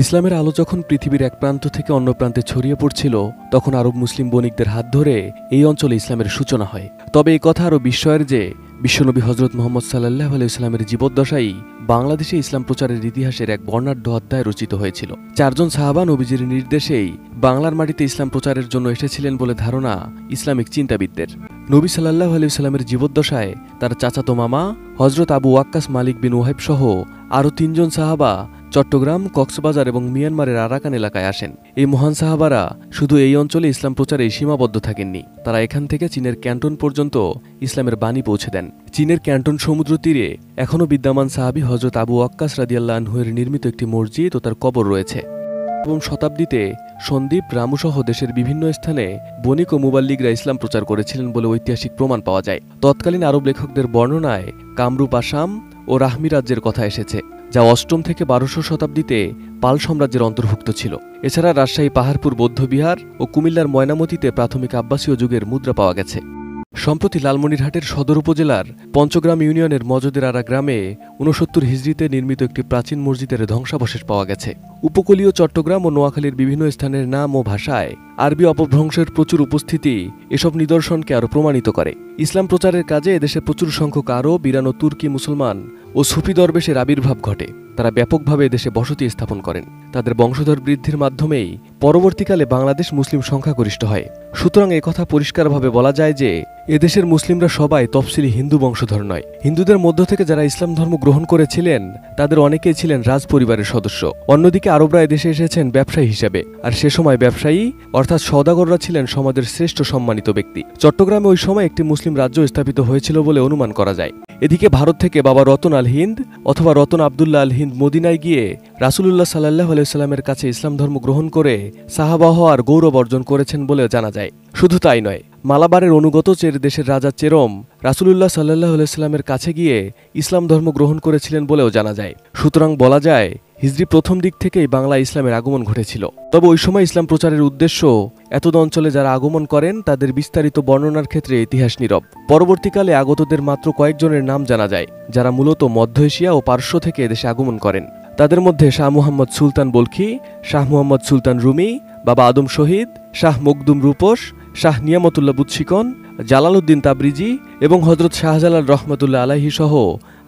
ইসলামের আলো যখন পৃথিবীর এক প্রান্ত থেকে অন্য প্রান্তে ছড়িয়ে পড়ছিল, তখন আরব মুসলিম বণিকদের হাত ধরে এই অঞ্চলে ইসলামের সূচনা হয়। তবে এই কথা আরও বিস্ময়ের যে বিশ্বনবী হজরত মুহাম্মদ সাল্লাল্লাহু আলাইহি ওয়াসাল্লামের জীবদ্দশায় বাংলাদেশে ইসলাম প্রচারের ইতিহাসের এক বর্ণাঢ্য অধ্যায় রচিত হয়েছিল। 4 জন সাহাবা নবীজির নির্দেশেই বাংলার মাটিতে ইসলাম প্রচারের জন্য এসেছিলেন বলে ধারণা ইসলামিক চিন্তাবিদদের। নবী সাল্লাল্লাহু আলাইহি ওয়াসাল্লামের জীবদ্দশায় তার চাচাতো মামা হজরত আবু ওয়াক্কাস মালিক বিন ওয়াহিব সহ আরও 3 জন সাহাবা চট্টগ্রাম, কক্সবাজার এবং মিয়ানমারের আরাকান এলাকায় আসেন। এই মহান সাহাবারা শুধু এই অঞ্চলে ইসলাম প্রচারে সীমাবদ্ধ থাকেননি, তারা এখান থেকে চীনের ক্যান্টন পর্যন্ত ইসলামের বাণী পৌঁছে দেন। চীনের ক্যান্টন সমুদ্র তীরে এখনও বিদ্যমান সাহাবী হজরত আবু ওয়াক্কাস রাদিয়াল্লাহু আনহু-এর নির্মিত একটি মসজিদ ও তার কবর রয়েছে। এবং শতাব্দীতে সন্দ্বীপ, রামুসহ দেশের বিভিন্ন স্থানে বণিক ও মুবাল্লিগরা ইসলাম প্রচার করেছিলেন বলে ঐতিহাসিক প্রমাণ পাওয়া যায়। তৎকালীন আরব লেখকদের বর্ণনায় কামরূপ, আসাম ও রাহমি রাজ্যের কথা এসেছে, যা 8ম থেকে 1200 শতাব্দীতে পাল সাম্রাজ্যের অন্তর্ভুক্ত ছিল। এছাড়া রাজশাহী পাহাড়পুর বৌদ্ধবিহার ও কুমিল্লার ময়নামতিতে প্রাথমিক আব্বাসীয় যুগের মুদ্রা পাওয়া গেছে। সম্প্রতি লালমনিরহাটের সদর উপজেলার পঞ্চগ্রাম ইউনিয়নের মজদের আরা গ্রামে 69 হিজরিতে নির্মিত একটি প্রাচীন মসজিদের ধ্বংসাবশেষ পাওয়া গেছে। উপকূলীয় চট্টগ্রাম ও নোয়াখালীর বিভিন্ন স্থানের নাম ও ভাষায় আরবি অপভ্রংশের প্রচুর উপস্থিতি এসব নিদর্শনকে আরও প্রমাণিত করে। ইসলাম প্রচারের কাজে এদেশে প্রচুর সংখ্যক আরব, ইরান ও তুর্কি মুসলমান ও সুফি দরবেশের আবির্ভাব ঘটে। তারা ব্যাপকভাবে এদেশে বসতি স্থাপন করেন। তাদের বংশধর বৃদ্ধির মাধ্যমেই পরবর্তীকালে বাংলাদেশ মুসলিম সংখ্যাগরিষ্ঠ হয়। সুতরাং একথা পরিষ্কারভাবে বলা যায় যে এদেশের মুসলিমরা সবাই তফসিলি হিন্দু বংশধর নয়। হিন্দুদের মধ্য থেকে যারা ইসলাম ধর্ম গ্রহণ করেছিলেন তাদের অনেকেই ছিলেন রাজ পরিবারের সদস্য। অন্যদিকে আরবরা এদেশে এসেছেন ব্যবসায়ী হিসেবে, আর সে সময় ব্যবসায়ী অর্থাৎ সওদাগররা ছিলেন সমাজের শ্রেষ্ঠ সম্মানিত ব্যক্তি। চট্টগ্রামে ওই সময় একটি মুসলিম রাজ্য স্থাপিত হয়েছিল বলে অনুমান করা যায়। এদিকে ভারত থেকে বাবা রতন আল হিন্দ অথবা রতন আবদুল্লাহ আল হিন্দ মদিনায় গিয়ে রাসূলুল্লাহ সাল্লাল্লাহু আলাইহি ওয়াসাল্লামের কাছে ইসলাম ধর্ম গ্রহণ করে সাহাবাহ আর গৌরব অর্জন করেছেন বলে জানা যায়। শুধু তাই নয়, মালাবারের অনুগত চের দেশের রাজা চেরম রাসূলুল্লাহ সাল্লাল্লাহু আলাইহি ওয়াসাল্লামের কাছে গিয়ে ইসলাম ধর্ম গ্রহণ করেছিলেন বলেও জানা যায়। সুতরাং বলা যায় হিজরি প্রথম দিক থেকেই বাংলায় ইসলামের আগমন ঘটেছিল। তবে ওই সময় ইসলাম প্রচারের উদ্দেশ্য এতদ অঞ্চলে যারা আগমন করেন তাদের বিস্তারিত বর্ণনার ক্ষেত্রে ইতিহাস নীরব। পরবর্তীকালে আগতদের মাত্র কয়েকজনের নাম জানা যায়, যারা মূলত মধ্য এশিয়া ও পারস্য থেকে এদেশে আগমন করেন। তাদের মধ্যে শাহ মুহাম্মদ সুলতান বলখি, শাহ মুহাম্মদ সুলতান রুমি, বাবা আদম শহীদ, শাহ মকদুম রূপস, শাহ নিয়ামতুল্লাহ বুৎসিকন, জালালউদ্দিন তাবরিজি এবং হজরত শাহজালাল রহমতুল্লাহ আলাইহি সহ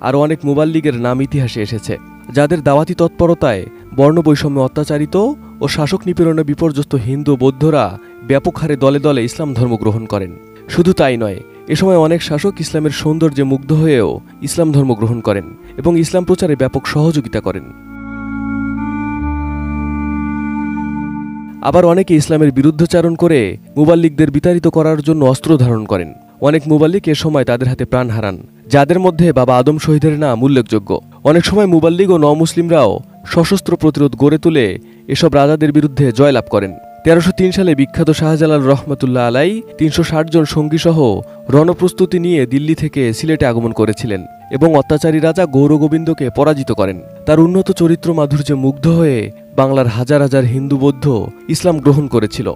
আরও অনেক মুবাল্লিগের নাম ইতিহাসে এসেছে, যাদের দাওয়াতি তৎপরতায় বর্ণবৈষম্য অত্যাচারিত ও শাসক নিপীড়নে বিপর্যস্ত হিন্দু বৌদ্ধরা ব্যাপক হারে দলে দলে ইসলাম ধর্ম গ্রহণ করেন। শুধু তাই নয়, এ সময় অনেক শাসক ইসলামের সৌন্দর্যে মুগ্ধ হয়েও ইসলাম ধর্ম গ্রহণ করেন এবং ইসলাম প্রচারে ব্যাপক সহযোগিতা করেন। আবার অনেকে ইসলামের বিরুদ্ধাচারণ করে মুবাল্লিগদের বিতাড়িত করার জন্য অস্ত্র ধারণ করেন। অনেক মুবাল্লিগ এ সময় তাদের হাতে প্রাণ হারান, যাদের মধ্যে বাবা আদম শহীদের নাম উল্লেখযোগ্য। অনেক সময় মুবাল্লিগ ও নমুসলিমরাও সশস্ত্র প্রতিরোধ গড়ে তুলে এসব রাজাদের বিরুদ্ধে জয়লাভ করেন। 1303 সালে বিখ্যাত শাহজালাল রহমতুল্লাহ আলাই 360 জন সঙ্গী সহ রণপ্রস্তুতি নিয়ে দিল্লি থেকে সিলেটে আগমন করেছিলেন এবং অত্যাচারী রাজা গৌরগোবিন্দকে পরাজিত করেন। তার উন্নত চরিত্র মাধুর্যে মুগ্ধ হয়ে বাংলার হাজার হাজার হিন্দু বৌদ্ধ ইসলাম গ্রহণ করেছিল।